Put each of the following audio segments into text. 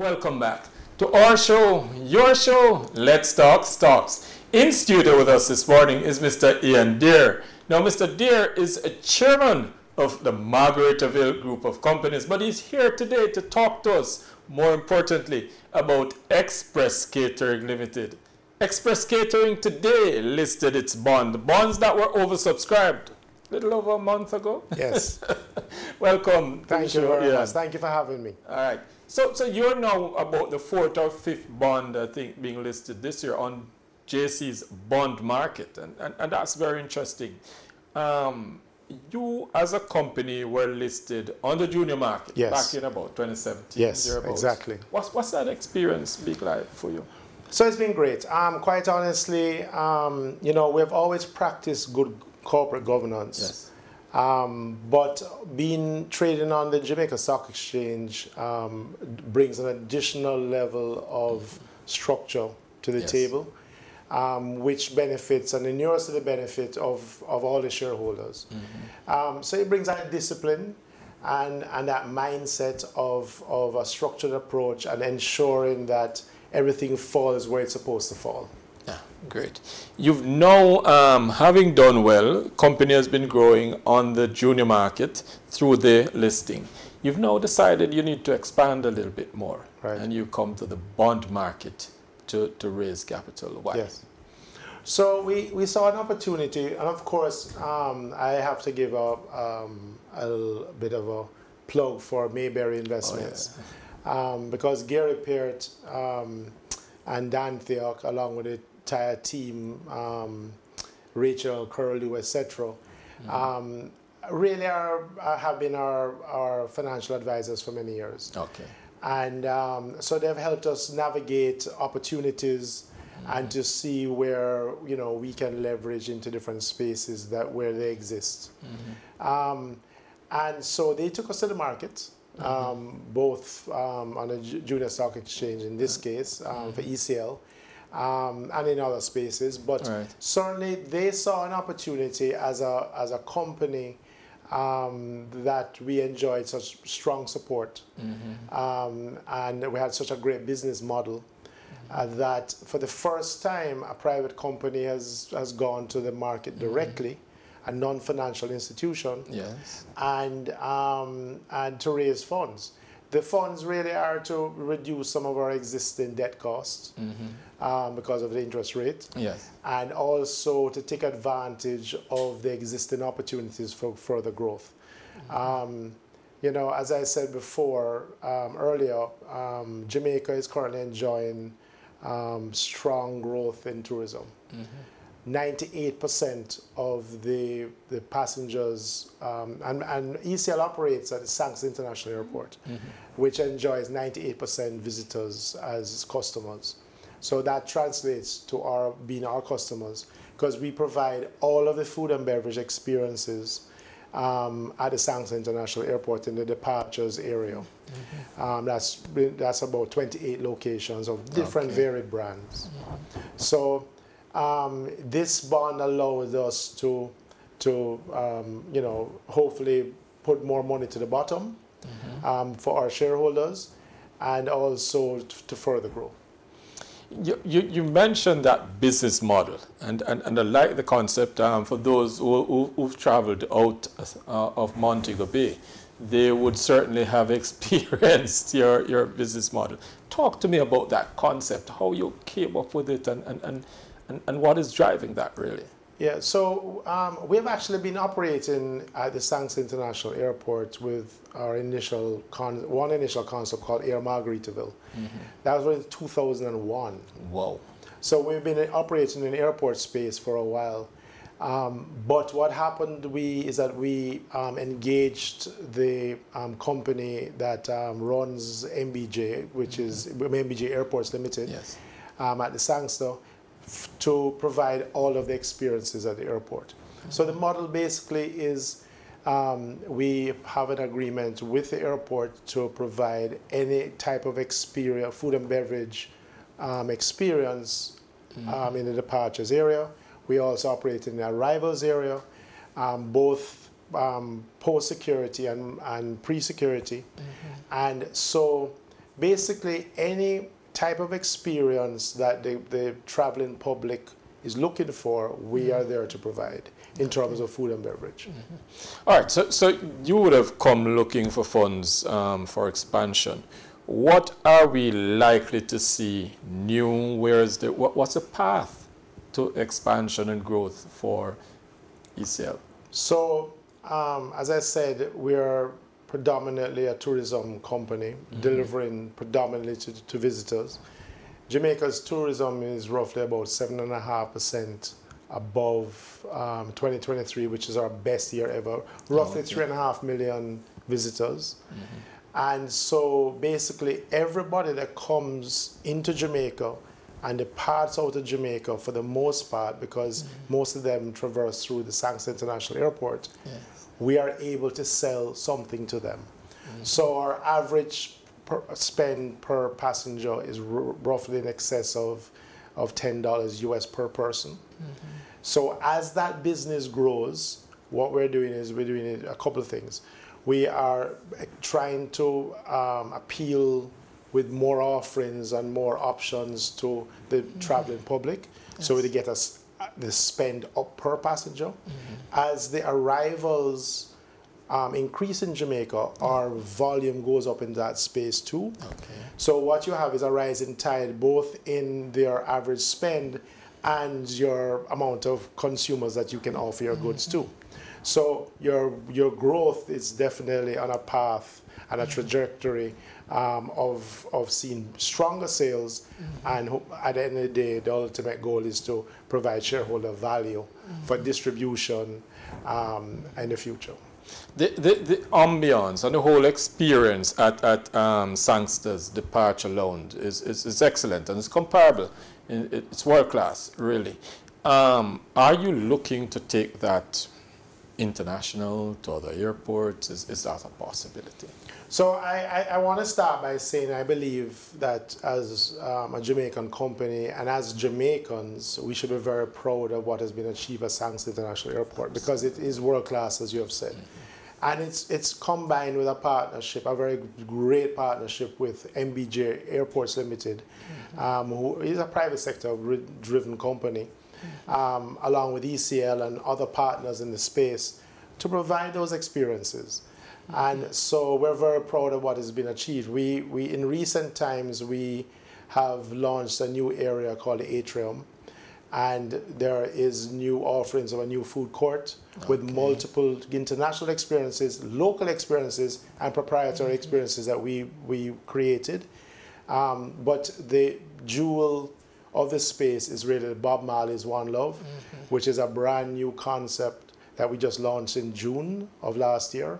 welcome back to our show, your show, Let's Talk Stocks. In studio with us this morning is Mr. Ian Deere. Now, Mr. Deere is a chairman of the Margaritaville Group of Companies, but he's here today to talk to us, more importantly, about Express Catering Limited. Express Catering today listed its bonds that were oversubscribed a little over a month ago. Yes. Welcome. Thank you very much. Thank you for having me. All right. So you're now about the fourth or fifth bond, I think, being listed this year on JC's bond market, and that's very interesting. You, as a company, were listed on the junior market back in about 2017. Yes, exactly. What's that experience been like for you? So it's been great. Quite honestly, you know, we've always practiced good corporate governance. Yes. But trading on the Jamaica Stock Exchange brings an additional level of structure to the table, which benefits and inures to the benefit of all the shareholders. Mm-hmm. So it brings that discipline and that mindset of a structured approach and ensuring that everything falls where it's supposed to fall. Yeah, great. You've now, having done well, company has been growing on the junior market through the listing. You've now decided you need to expand a little bit more, right? And you come to the bond market to raise capital. Why? Yes. So we saw an opportunity, and of course, I have to give a little bit of a plug for Mayberry Investments, because Gary Peart and Dan Theok, along with the entire team, Rachel, Curlew, etc., really have been our financial advisors for many years. Okay. And so they've helped us navigate opportunities and to see where, you know, we can leverage into different spaces where they exist. And so they took us to the market, both on the Junior Stock Exchange in this case for ECL, and in other spaces. But certainly they saw an opportunity as a company that we enjoyed such strong support, and we had such a great business model that for the first time a private company has gone to the market directly, a non-financial institution, and to raise funds. The funds really are to reduce some of our existing debt costs because of the interest rate, and also to take advantage of the existing opportunities for further growth. You know, as I said before, earlier, Jamaica is currently enjoying strong growth in tourism. 98% of the passengers, and ECL operates at the Sanks International Airport, which enjoys 98% visitors as customers. So that translates to being our customers, because we provide all of the food and beverage experiences at the Sanks International Airport in the departures area. That's about 28 locations of different varied brands. So this bond allows us to you know, hopefully put more money to the bottom for our shareholders, and also to further grow. You mentioned that business model, and I like the concept. For those who've traveled out of Montego Bay, they would certainly have experienced your business model. Talk to me about that concept, how you came up with it, and what is driving that, really? Yeah, so we've actually been operating at the Sanks International Airport with our initial concept called Air Margaritaville. That was in 2001. Wow. So we've been operating in airport space for a while. But what happened is that we engaged the company that runs MBJ, which is MBJ Airports Limited, at the Sangster, to provide all of the experiences at the airport. So the model basically is we have an agreement with the airport to provide any type of experience, food and beverage experience in the departures area. We also operate in the arrivals area, both post-security and pre-security. And so basically any type of experience that the traveling public is looking for, we are there to provide in terms of food and beverage. All right, so you would have come looking for funds for expansion. What are we likely to see new? What's the path to expansion and growth for ECL? So, as I said, we are predominantly a tourism company, delivering predominantly to visitors. Jamaica's tourism is roughly about 7.5% above 2023, which is our best year ever, roughly 3.5 million visitors. And so basically everybody that comes into Jamaica and departs out of Jamaica for the most part, because most of them traverse through the Sangster International Airport, we are able to sell something to them. So our average spend per passenger is roughly in excess of $10 US per person. So as that business grows, what we're doing is we're doing a couple of things. We are trying to appeal with more offerings and more options to the traveling public, so we get us the spend up per passenger. As the arrivals increase in Jamaica, our volume goes up in that space too. So what you have is a rising tide both in their average spend and your amount of consumers that you can offer your goods to. So your growth is definitely on a path and a trajectory of seeing stronger sales, and at the end of the day, the ultimate goal is to provide shareholder value for distribution in the future. The ambience and the whole experience at Sangster's Departure Lounge is excellent and it's comparable. It's world class, really. Are you looking to take that international to other airports? Is that a possibility? So I want to start by saying I believe that as a Jamaican company and as Jamaicans, we should be very proud of what has been achieved at Sangster International Airport, because it is world class, as you have said. And it's combined with a partnership, a very great partnership with MBJ Airports Limited, who is a private sector driven company, along with ECL and other partners in the space to provide those experiences. And so we're very proud of what has been achieved. We in recent times, we have launched a new area called the Atrium, and there is new offerings of a new food court with multiple international experiences, local experiences, and proprietary experiences that we created. But the jewel of the space is really Bob Marley's One Love, which is a brand new concept that we just launched in June of last year.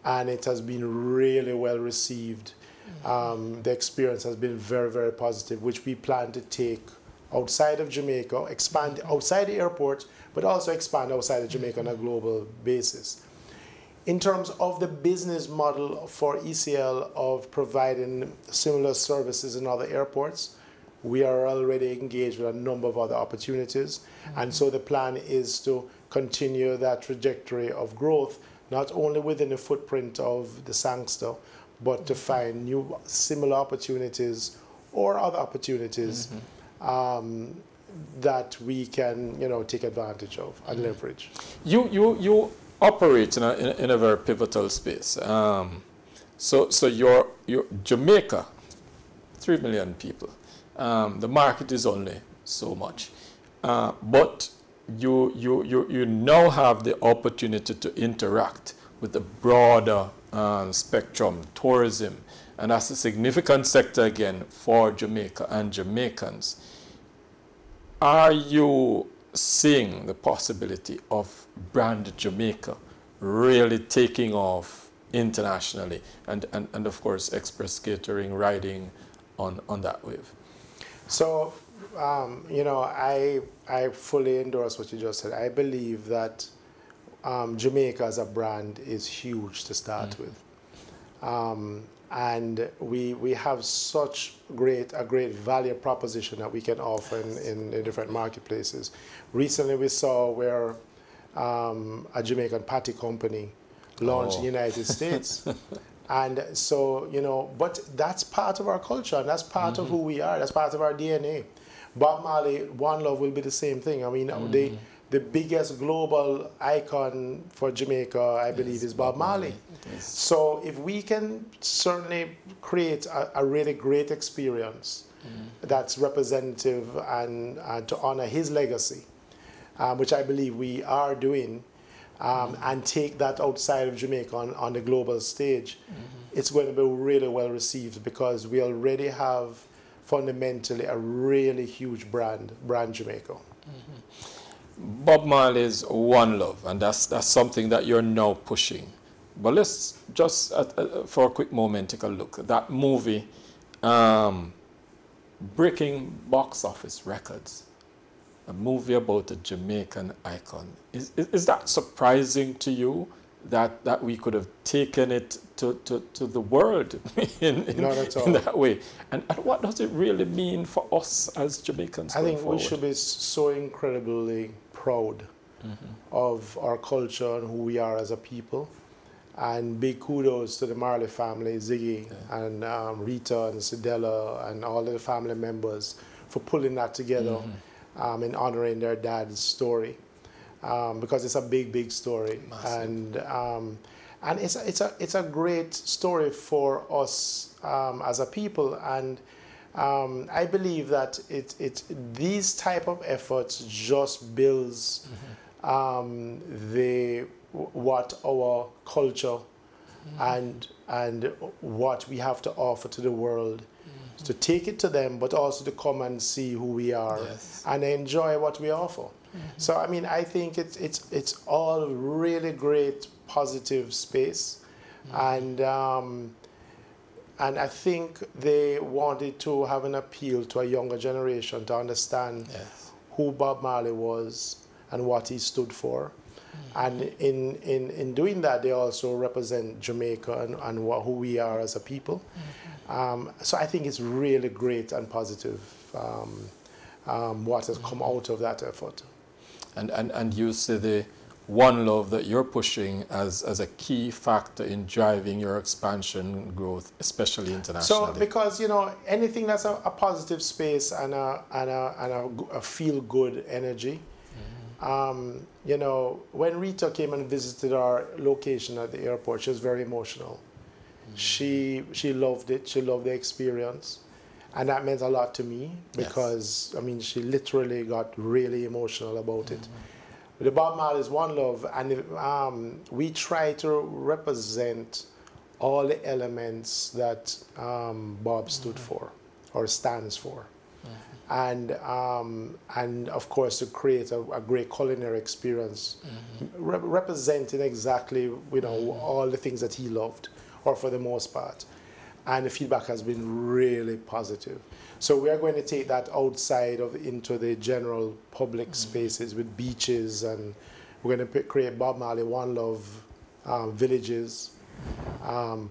And it has been really well received. The experience has been very, very positive, which we plan to take outside of Jamaica, expand outside the airport, but also expand outside of Jamaica on a global basis. In terms of the business model for ECL of providing similar services in other airports, we are already engaged with a number of other opportunities. And so the plan is to continue that trajectory of growth, not only within the footprint of the Sangster, but to find new similar opportunities or other opportunities that we can, take advantage of and leverage. You operate in a very pivotal space. So you're Jamaica, 3 million people. The market is only so much, but you now have the opportunity to interact with the broader spectrum, tourism, and that's a significant sector again for Jamaica and Jamaicans. Are you seeing the possibility of brand Jamaica really taking off internationally, and of course Express Catering riding on that wave? So, I fully endorse what you just said. I believe that Jamaica as a brand is huge to start with. And we have such a great value proposition that we can offer in different marketplaces. Recently we saw where a Jamaican patty company launched in the United States. And so, you know, but that's part of our culture, and that's part of who we are. That's part of our DNA. Bob Marley, One Love will be the same thing. I mean, the biggest global icon for Jamaica, I believe, is Bob Marley. So if we can certainly create a really great experience that's representative and to honor his legacy, which I believe we are doing, and take that outside of Jamaica on the global stage, it's going to be really well received, because we already have fundamentally a really huge brand Jamaica. Bob Marley's One Love, and that's something that you're now pushing. But let's just, for a quick moment, take a look at that movie, breaking box office records. A movie about a Jamaican icon. Is that surprising to you, that we could have taken it to the world in that way? And what does it really mean for us as Jamaicans? I think forward? we should be so incredibly proud of our culture and who we are as a people. And big kudos to the Marley family, Ziggy and Rita and Sidella and all of the family members for pulling that together. In honoring their dad's story, because it's a big story. Massive. And it's a great story for us as a people, and I believe that these type of efforts just builds what our culture and what we have to offer to the world, to take it to them, but also to come and see who we are and enjoy what we offer. So I mean, I think it's all really great, positive space, and I think they wanted to have an appeal to a younger generation to understand who Bob Marley was and what he stood for. And in doing that, they also represent Jamaica and who we are as a people. So I think it's really great and positive what has come out of that effort. And you say the One Love that you're pushing as a key factor in driving your expansion and growth, especially internationally. So because, you know, anything that's a positive space and a feel-good energy. You know, when Rita came and visited our location at the airport, she was very emotional. She loved it. She loved the experience, and that meant a lot to me, because I mean, she literally got really emotional about it. The Bob Marley's One Love, and we try to represent all the elements that Bob stood for or stands for. And of course, to create a great culinary experience, representing exactly, you know, all the things that he loved, or for the most part. And the feedback has been really positive. So we are going to take that outside into the general public spaces with beaches, and we're going to create Bob Marley One Love villages,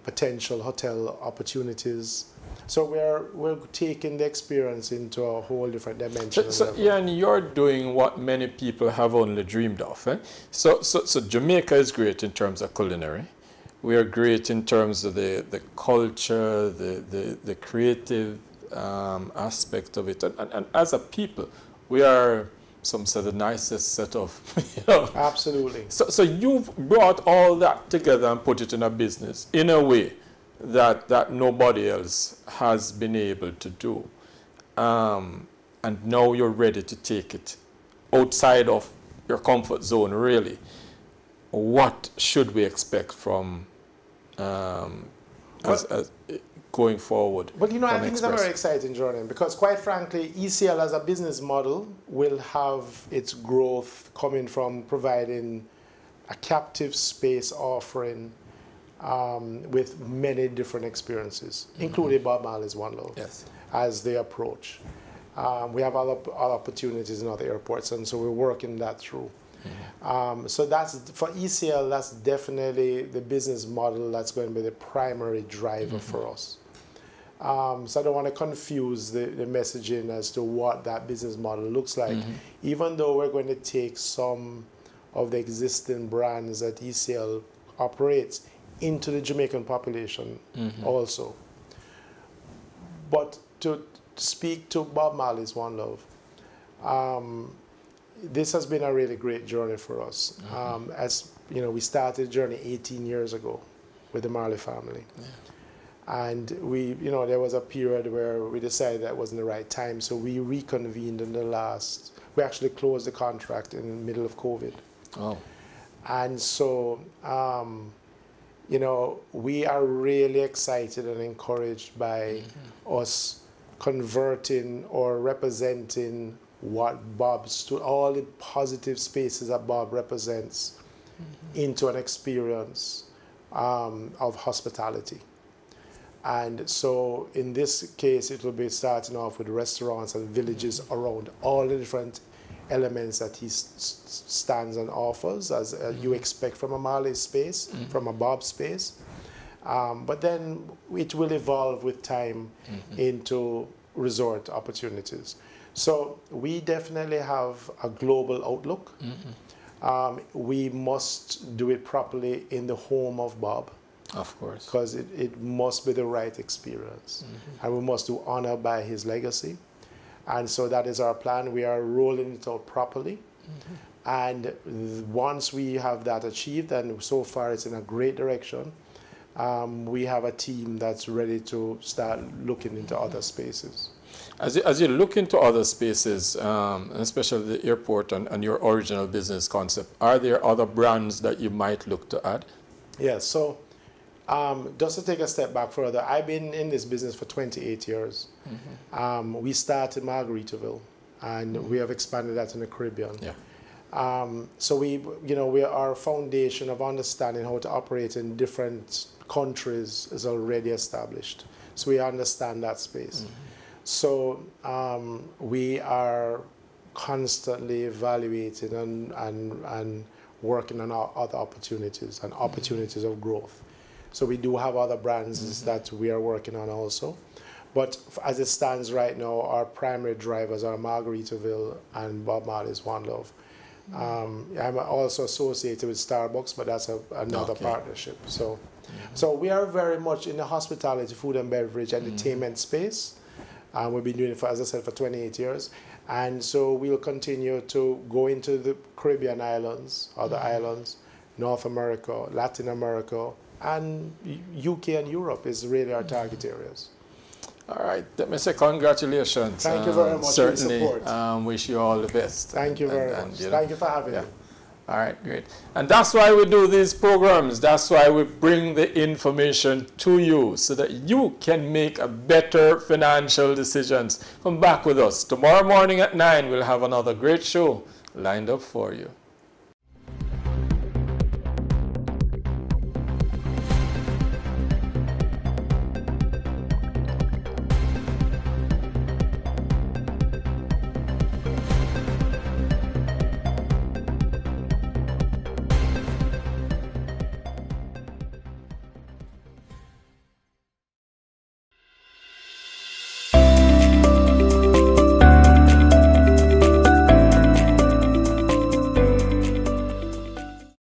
potential hotel opportunities. So we're taking the experience into a whole different dimension. So yeah, and you're doing what many people have only dreamed of. So Jamaica is great in terms of culinary. We are great in terms of the culture, the creative aspect of it. And as a people, we are, some say, the nicest set of, you know. Absolutely. So you've brought all that together and put it in a business in a way that nobody else has been able to do. And now you're ready to take it outside of your comfort zone, really. What should we expect from as going forward? But you know, I think it's a very exciting journey, because quite frankly, ECL as a business model will have its growth coming from providing a captive space offering with many different experiences, including Bob Marley's One Love, as they approach. We have other opportunities in other airports, and so we're working that through. So that's, for ECL, that's definitely the business model that's going to be the primary driver for us. So I don't want to confuse the messaging as to what that business model looks like, even though we're going to take some of the existing brands that ECL operates into the Jamaican population also. But to speak to Bob Marley's One Love, this has been a really great journey for us. As you know, we started the journey 18 years ago with the Marley family. And we, you know, there was a period where we decided that wasn't the right time, so we reconvened in we actually closed the contract in the middle of COVID. Oh. And so, you know, we are really excited and encouraged by us converting or representing what all the positive spaces that Bob represents into an experience of hospitality. And so in this case, it will be starting off with restaurants and villages around all the different elements that he stands and offers, as you expect from a Marley space, from a Bob space. But then it will evolve with time into resort opportunities. So we definitely have a global outlook. We must do it properly in the home of Bob. Of course. Because it must be the right experience. And we must do honor by his legacy. And so that is our plan. We are rolling it out properly. And once we have that achieved, and so far it's in a great direction, we have a team that's ready to start looking into other spaces. As you look into other spaces, especially the airport and your original business concept, are there other brands that you might look to add? Yes, so just to take a step back further, I've been in this business for 28 years. We started Margaritaville, and we have expanded that in the Caribbean. So our foundation of understanding how to operate in different countries is already established. So we understand that space. So we are constantly evaluating and working on our other opportunities and opportunities of growth. So we do have other brands that we are working on also. But as it stands right now, our primary drivers are Margaritaville and Bob Marley's One Love. I'm also associated with Starbucks, but that's another partnership. So we are very much in the hospitality, food and beverage, entertainment space. We've been doing it, as I said, for 28 years. And so we'll continue to go into the Caribbean islands, other islands, North America, Latin America, and UK and Europe is really our target areas. All right, let me say congratulations. Thank you very much for your support. Wish you all the best. Thank you very much. Thank you for having me. All right, great. And that's why we do these programs. That's why we bring the information to you so that you can make a better financial decisions. Come back with us. Tomorrow morning at 9, we'll have another great show lined up for you.